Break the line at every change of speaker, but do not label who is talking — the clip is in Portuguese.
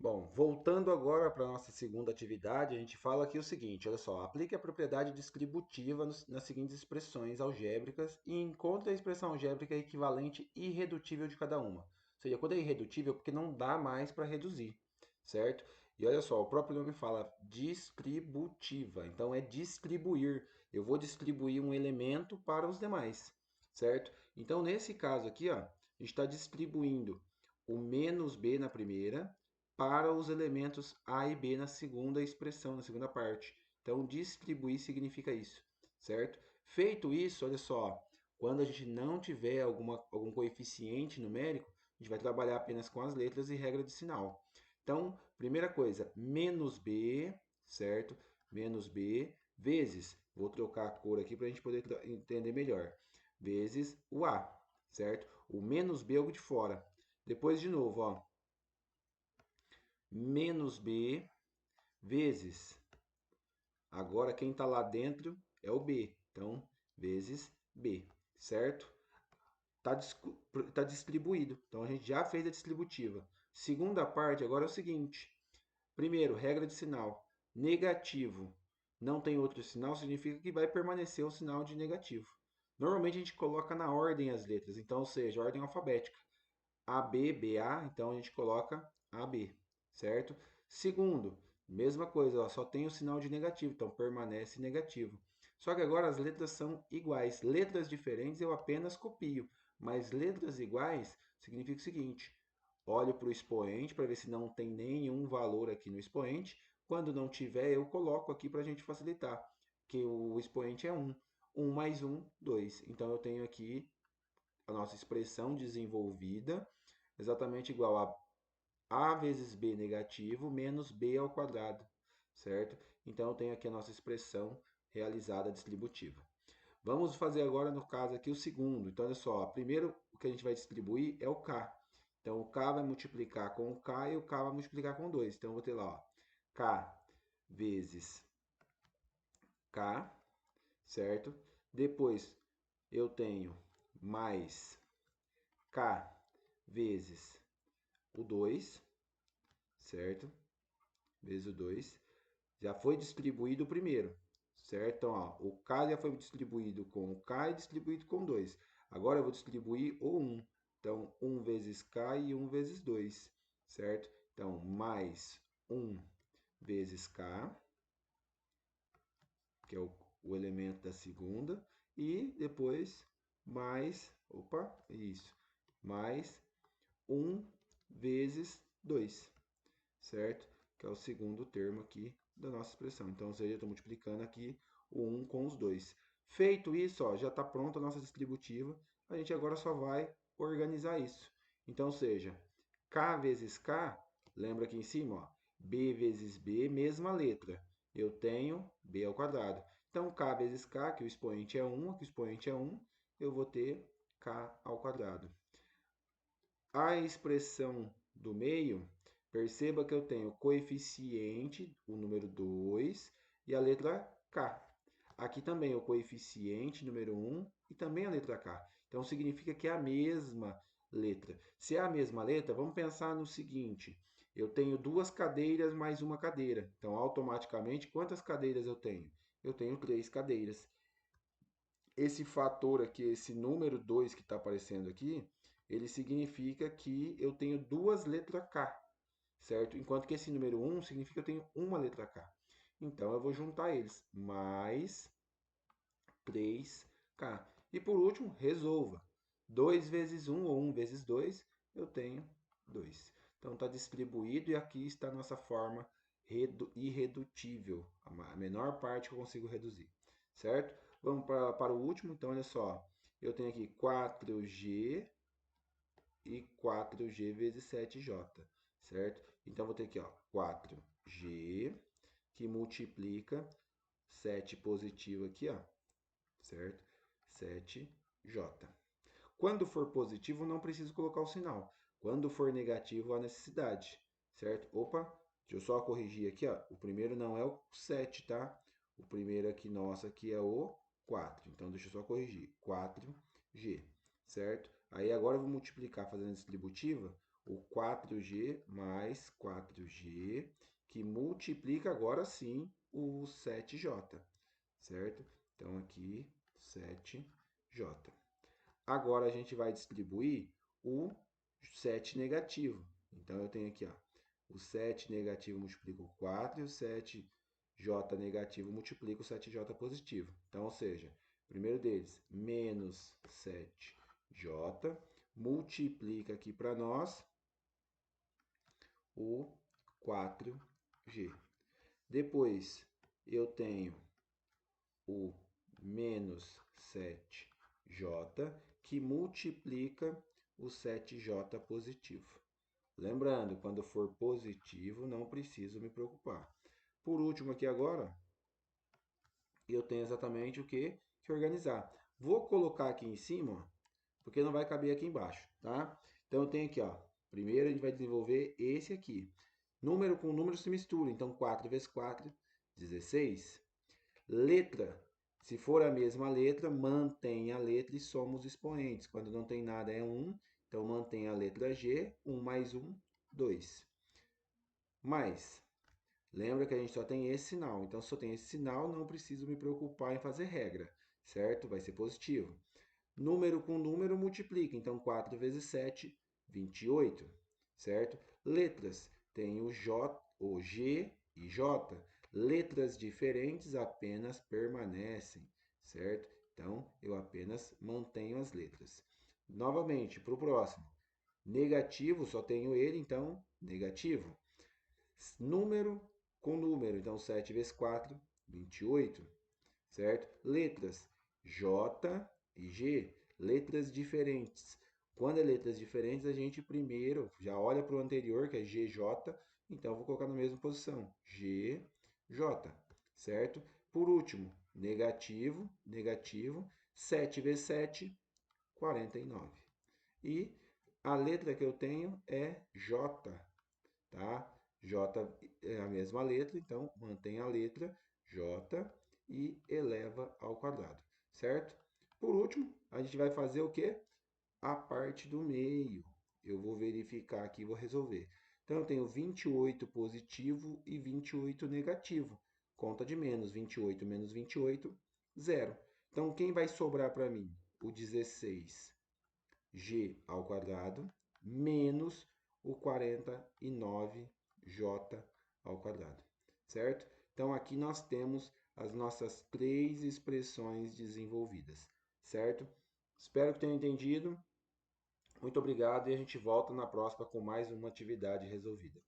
Bom, voltando agora para a nossa segunda atividade, a gente fala aqui o seguinte, olha só, aplique a propriedade distributiva nas seguintes expressões algébricas e encontre a expressão algébrica equivalente irredutível de cada uma. Ou seja, quando é irredutível, é porque não dá mais para reduzir, certo? E olha só, o próprio nome fala distributiva, então é distribuir. Eu vou distribuir um elemento para os demais, certo? Então, nesse caso aqui, ó, a gente está distribuindo o menos b na primeira, para os elementos A e B na segunda expressão, na segunda parte. Então, distribuir significa isso, certo? Feito isso, olha só, quando a gente não tiver algum coeficiente numérico, a gente vai trabalhar apenas com as letras e regra de sinal. Então, primeira coisa, menos B, certo? Menos B vezes, vou trocar a cor aqui para a gente poder entender melhor, vezes o A, certo? O menos B é o de fora. Depois, de novo, ó, menos B vezes. Agora quem está lá dentro é o B. Então, vezes B, certo? Tá distribuído. Então, a gente já fez a distributiva. Segunda parte agora é o seguinte. Primeiro, regra de sinal. Negativo não tem outro sinal, significa que vai permanecer o sinal de negativo. Normalmente a gente coloca na ordem as letras, então, ou seja, ordem alfabética. AB, BA, então a gente coloca AB, certo? Segundo, mesma coisa, ó, só tem o sinal de negativo, então permanece negativo. Só que agora as letras são iguais. Letras diferentes eu apenas copio, mas letras iguais significa o seguinte: olho para o expoente para ver se não tem nenhum valor aqui no expoente. Quando não tiver, eu coloco aqui para a gente facilitar, que o expoente é 1. 1 mais 1, 2. Então eu tenho aqui a nossa expressão desenvolvida exatamente igual a vezes b negativo menos b ao quadrado, certo? Então, eu tenho aqui a nossa expressão realizada distributiva. Vamos fazer agora, no caso aqui, o segundo. Então, olha só, primeiro o que a gente vai distribuir é o k. Então, o k vai multiplicar com o k e o k vai multiplicar com 2. Então, eu vou ter lá, ó, k vezes k, certo? Depois, eu tenho mais k vezes o 2, certo? Vezes o 2. Já foi distribuído o primeiro, certo? Então, ó, o K já foi distribuído com o K e distribuído com 2. Agora eu vou distribuir o 1. Então, 1 vezes K e 1 vezes 2, certo? Então, mais 1 vezes K, que é o elemento da segunda, e depois mais, opa, isso, mais 1 vezes 2, certo? Que é o segundo termo aqui da nossa expressão. Então, ou seja, eu estou multiplicando aqui o 1 com os 2. Feito isso, ó, já está pronta a nossa distributiva. A gente agora só vai organizar isso. Então, ou seja, k vezes k, lembra aqui em cima, ó, b vezes b, mesma letra. Eu tenho b ao quadrado. Então, k vezes k, que o expoente é 1, aqui o expoente é 1, eu vou ter k ao quadrado. A expressão do meio, perceba que eu tenho coeficiente, o número 2, e a letra K. Aqui também o coeficiente, número 1, e também a letra K. Então, significa que é a mesma letra. Se é a mesma letra, vamos pensar no seguinte. Eu tenho duas cadeiras mais uma cadeira. Então, automaticamente, quantas cadeiras eu tenho? Eu tenho 3 cadeiras. Esse fator aqui, esse número 2 que está aparecendo aqui, ele significa que eu tenho duas letras K, certo? Enquanto que esse número 1 significa que eu tenho uma letra K. Então, eu vou juntar eles, mais 3K. E por último, resolva. 2 vezes 1 ou 1 vezes 2, eu tenho 2. Então, está distribuído e aqui está a nossa forma irredutível, a menor parte que eu consigo reduzir, certo? Vamos para o último, então olha só, eu tenho aqui 4G e 4G vezes 7J, certo? Então vou ter aqui, ó, 4G que multiplica 7 positivo aqui, ó, certo? 7J. Quando for positivo, não preciso colocar o sinal. Quando for negativo, há necessidade, certo? Opa, deixa eu só corrigir aqui, ó. O primeiro não é o 7, tá? O primeiro aqui, nosso, aqui é o 4. Então, deixa eu só corrigir. 4G, certo? Aí, agora eu vou multiplicar fazendo a distributiva. o 4G mais 4G, que multiplica agora sim o 7J, certo? Então aqui 7J. Agora a gente vai distribuir o 7 negativo. Então eu tenho aqui, ó, o 7 negativo multiplica o 4 e o 7J negativo multiplica o 7J positivo. Então, ou seja, primeiro deles, menos 7J, multiplica aqui para nós o 4G. Depois eu tenho o menos 7J, que multiplica o 7J positivo. Lembrando, quando for positivo, não preciso me preocupar. Por último aqui agora, eu tenho exatamente o que organizar. Vou colocar aqui em cima, porque não vai caber aqui embaixo, tá? Então eu tenho aqui, ó, primeiro a gente vai desenvolver esse aqui. Número com número se mistura, então 4 vezes 4, 16. Letra, se for a mesma letra, mantém a letra e soma os expoentes. Quando não tem nada é 1, então mantém a letra G, 1 mais 1, 2. Mais, lembra que a gente só tem esse sinal, então se eu tenho esse sinal, não preciso me preocupar em fazer regra, certo? Vai ser positivo. Número com número multiplica, então 4 vezes 7, 28, certo? Letras, tem o J, o G e J. Letras diferentes apenas permanecem, certo? Então, eu apenas mantenho as letras. Novamente, para o próximo. Negativo, só tenho ele, então, negativo. Número com número, então 7 vezes 4, 28, certo? Letras, J e G, letras diferentes. Quando é letras diferentes, a gente primeiro já olha para o anterior, que é GJ, então eu vou colocar na mesma posição, GJ, certo? Por último, negativo, negativo, 7 vezes 7, 49. E a letra que eu tenho é J, tá? J é a mesma letra, então mantém a letra J e eleva ao quadrado, certo? Por último, a gente vai fazer o quê? A parte do meio. Eu vou verificar aqui e vou resolver. Então, eu tenho 28 positivo e 28 negativo. Conta de menos, 28 menos 28, 0. Então, quem vai sobrar para mim? O 16 G ao quadrado menos o 49J ao quadrado, certo? Então, aqui nós temos as nossas três expressões desenvolvidas, certo? Espero que tenham entendido. Muito obrigado e a gente volta na próxima com mais uma atividade resolvida.